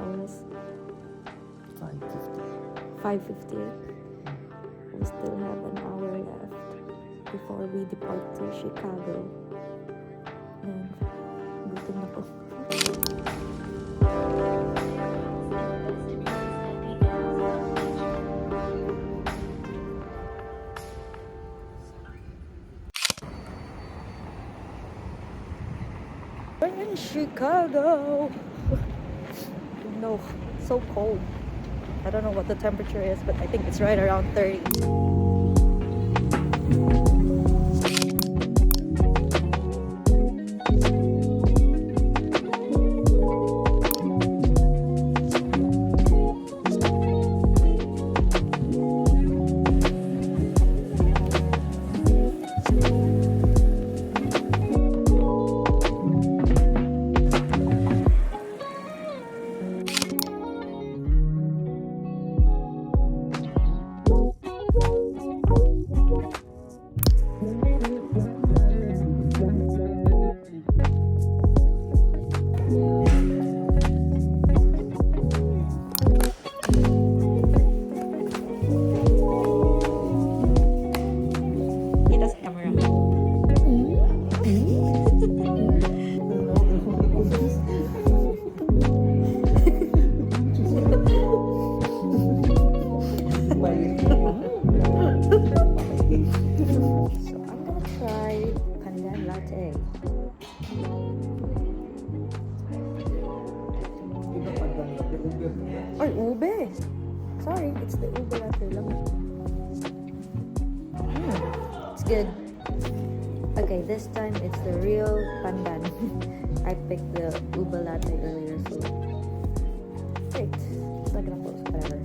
hours? 5:50. 5:58. We still have an hour left before we depart to Chicago. And gutom na po. We're in Chicago. No, so cold. I don't know what the temperature is, but I think it's right around 30. Or ube. Sorry, it's the ube latte lang. It's good. Okay, this time it's the real pandan. I picked the ube latte earlier, so great. It's not gonna post, whatever.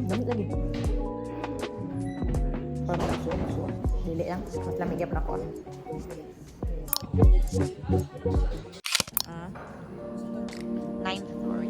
Damit lagi. Dili lang, mas lamig yan ako. Ninth floor.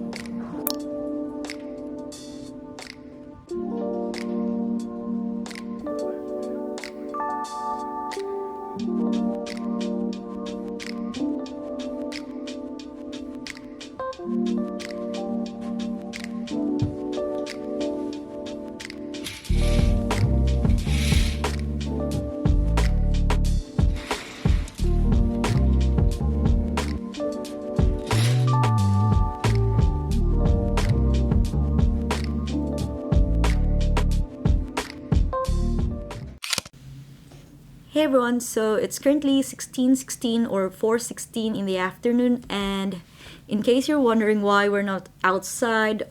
Hey everyone, so it's currently 16:16 or 4:16 in the afternoon, and in case you're wondering why we're not outside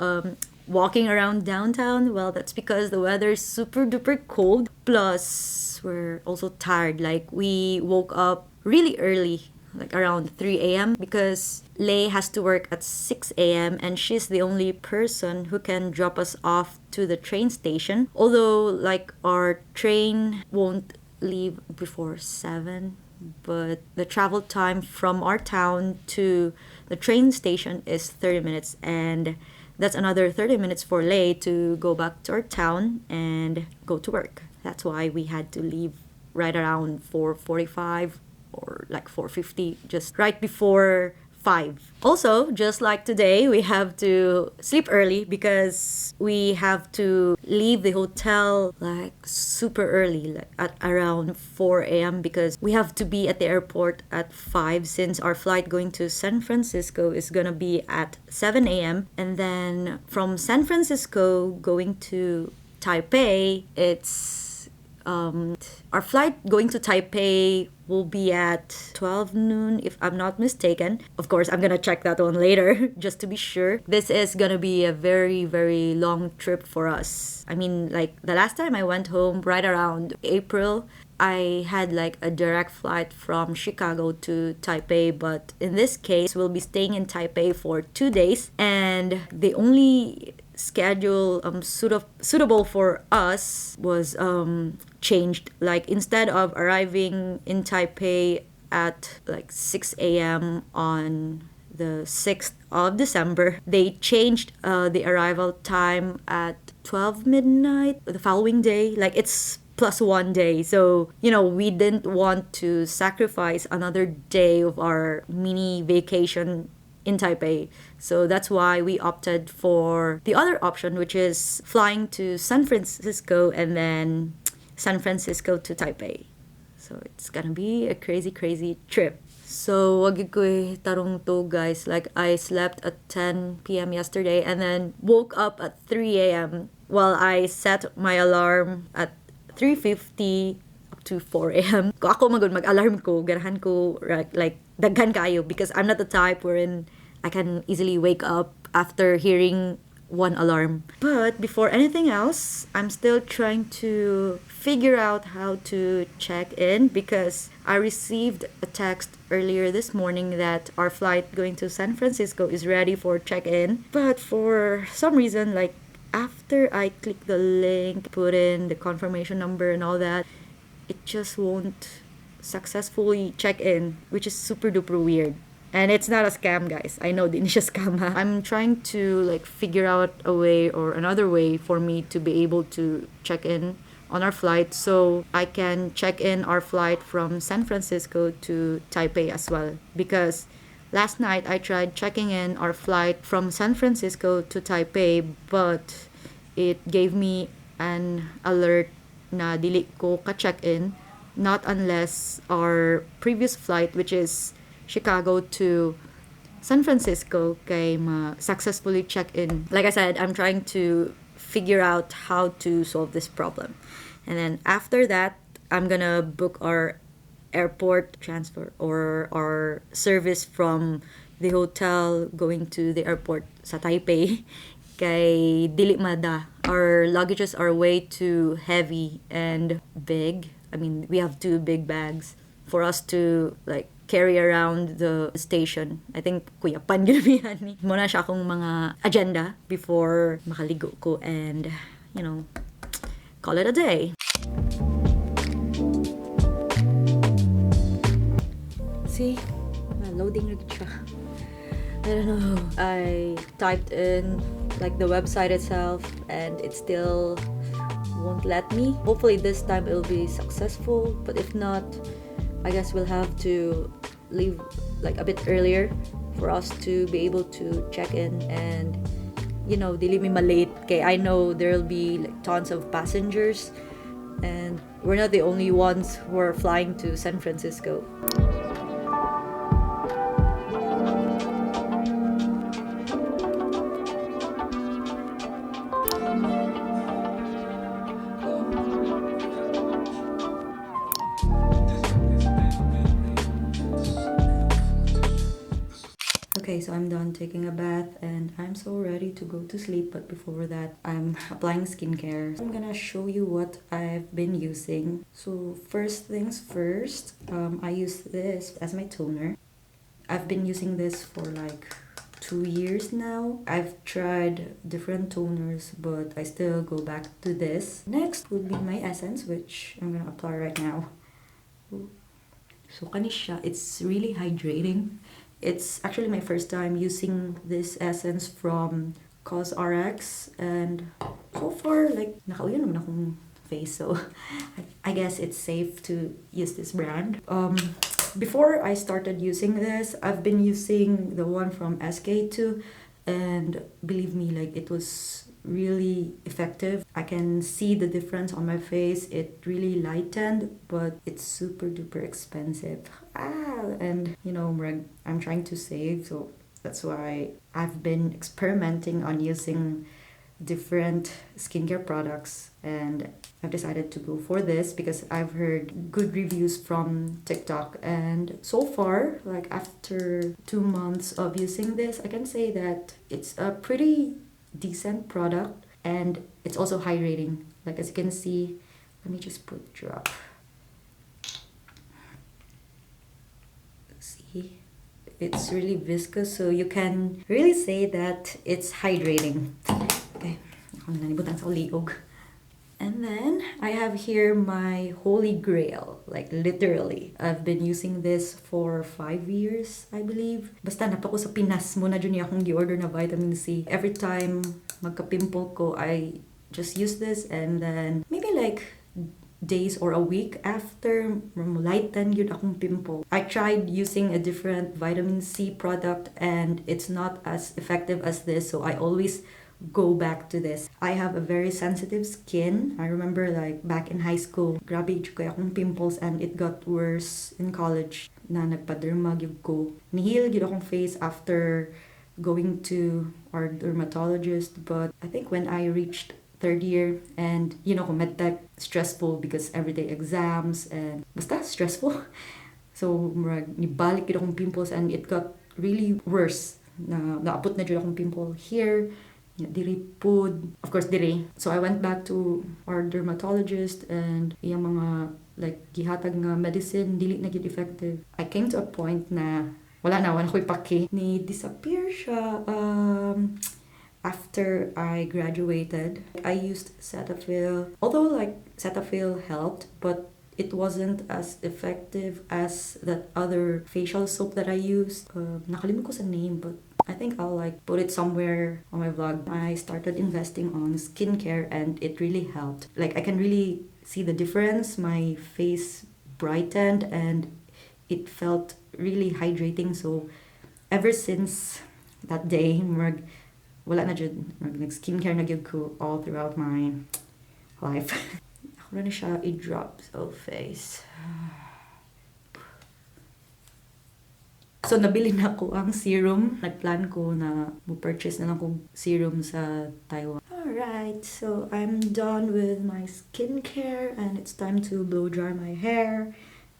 walking around downtown, well, that's because the weather is super duper cold, plus we're also tired. Like, we woke up really early, like around 3 a.m. because Lei has to work at 6 a.m. and she's the only person who can drop us off to the train station, although like our train won't leave before 7, but the travel time from our town to the train station is 30 minutes, and that's another 30 minutes for Lei to go back to our town and go to work. That's why we had to leave right around 4:45 or like 4:50, just right before 5. Also, just like today, we have to sleep early because we have to leave the hotel like super early, like at around 4 a.m. because we have to be at the airport at 5, since our flight going to San Francisco is gonna be at 7 a.m. And then from San Francisco going to Taipei, it's our flight going to Taipei will be at 12 noon if I'm not mistaken. Of course, I'm gonna check that one later just to be sure. This is gonna be a very, very long trip for us. I mean, like the last time I went home right around April, I had like a direct flight from Chicago to Taipei, but in this case, we'll be staying in Taipei for 2 days, and the only schedule suitable for us was changed. Like, instead of arriving in Taipei at like 6 a.m. on the 6th of December, they changed the arrival time at 12 midnight the following day. Like, it's plus 1 day. So, you know, we didn't want to sacrifice another day of our mini vacation in Taipei. So that's why we opted for the other option, which is flying to San Francisco and then San Francisco to Taipei. So it's gonna be a crazy, crazy trip. So, wag ko tarong to, guys. Like, I slept at 10 p.m. yesterday and then woke up at 3 a.m. Well, I set my alarm at 3:50 up to 4 a.m. Kung ako mag-alarm ko, ganahan ko, like, daghan kayo because I'm not the type wherein I can easily wake up after hearing one alarm. But before anything else, I'm still trying to figure out how to check in because I received a text earlier this morning that our flight going to San Francisco is ready for check-in. But for some reason, like after I click the link, put in the confirmation number and all that, it just won't successfully check in, which is super duper weird. And it's not a scam, guys. I know, di siya scam ha. I'm trying to like figure out a way or another way for me to be able to check in on our flight so I can check in our flight from San Francisco to Taipei as well. Because last night I tried checking in our flight from San Francisco to Taipei, but it gave me an alert na dili ko ka-check in, not unless our previous flight, which is Chicago to San Francisco, kay successfully check in. Like I said, I'm trying to figure out how to solve this problem. And then after that, I'm gonna book our airport transfer or our service from the hotel going to the airport sa Taipei. Kay dili mada. Our luggages are way too heavy and big. I mean, we have 2 big bags for us to like carry around the station. I think kuya pan ginamihan ni. Muna siya akong mga agenda before makaligo ko and, you know, call it a day. See? Loading rig siya. I don't know. I typed in like the website itself and it still won't let me. Hopefully this time it'll be successful, but if not, I guess we'll have to leave like a bit earlier for us to be able to check in and, you know, dili mi malate. Okay, I know there'll be like tons of passengers and we're not the only ones who are flying to San Francisco. Okay, so I'm done taking a bath and I'm so ready to go to sleep, but before that I'm applying skincare. I'm gonna show you what I've been using. So first things first, I use this as my toner. I've been using this for like 2 years now. I've tried different toners, but I still go back to this. Next would be my essence, which I'm gonna apply right now. So kanisha, it's really hydrating. It's actually my first time using this essence from COSRX, and so far, like, nakauyan naman akong face, so I guess it's safe to use this brand. Before I started using this, I've been using the one from SK2, and believe me, like, it was really effective. I can see the difference on my face. It really lightened, but it's super duper expensive. And you know, I'm trying to save, so that's why I've been experimenting on using different skincare products, and I've decided to go for this because I've heard good reviews from TikTok, and so far, like after 2 months of using this, I can say that it's a pretty decent product and it's also hydrating. Like as you can see, let me just put a drop. See, it's really viscous, so you can really say that it's hydrating. Okay, and then I have here my holy grail, like literally. I've been using this for 5 years, I believe. Basta napako sa Pinas muna dyan akong gi-order na vitamin C. Every time magka-pimple ko, I just use this, and then maybe like days or a week after, lighten yun akong pimple. I tried using a different vitamin C product and it's not as effective as this, so I always go back to this. I have a very sensitive skin. I remember like back in high school, grabe jud kay akong pimples and it got worse in college na nagpa-derma gyud ko. Nihil gyud akong face after going to our dermatologist, but I think when I reached third year and medtech stressful because everyday exams and basta stressful. So nibalik gyud akong pimples and it got really worse. Naabot na gyud akong pimple here. Diri pud, of course diri. So I went back to our dermatologist and iyang mga like gihatag nga medicine dili na gyud effective. I came to a point na wala ko'y pake. Ni disappear siya after I graduated. I used Cetaphil. Although like Cetaphil helped, but it wasn't as effective as that other facial soap that I used. Nakalimut ko sa name, but I think I'll like put it somewhere on my vlog. I started investing on skincare and it really helped. Like I can really see the difference. My face brightened and it felt really hydrating. So ever since that day, wala na jud, skincare na gyud ko all throughout my life. Ako na siya i-drop sa face. So, nabili na ko ang serum. Nagplan ko na purchase na lang kong serum sa Taiwan. Alright, so I'm done with my skincare and it's time to blow dry my hair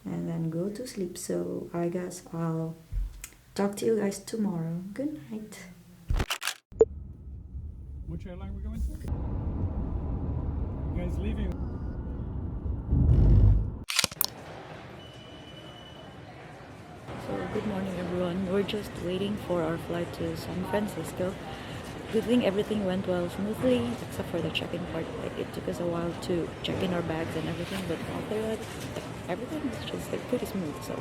and then go to sleep. So, I guess I'll talk to you guys tomorrow. Good night. Which airline we going to? You guys leaving? So, good morning everyone. We're just waiting for our flight to San Francisco. Good thing everything went well smoothly, except for the check-in part. Like, it took us a while to check in our bags and everything, but after that, everything was just like pretty smooth. So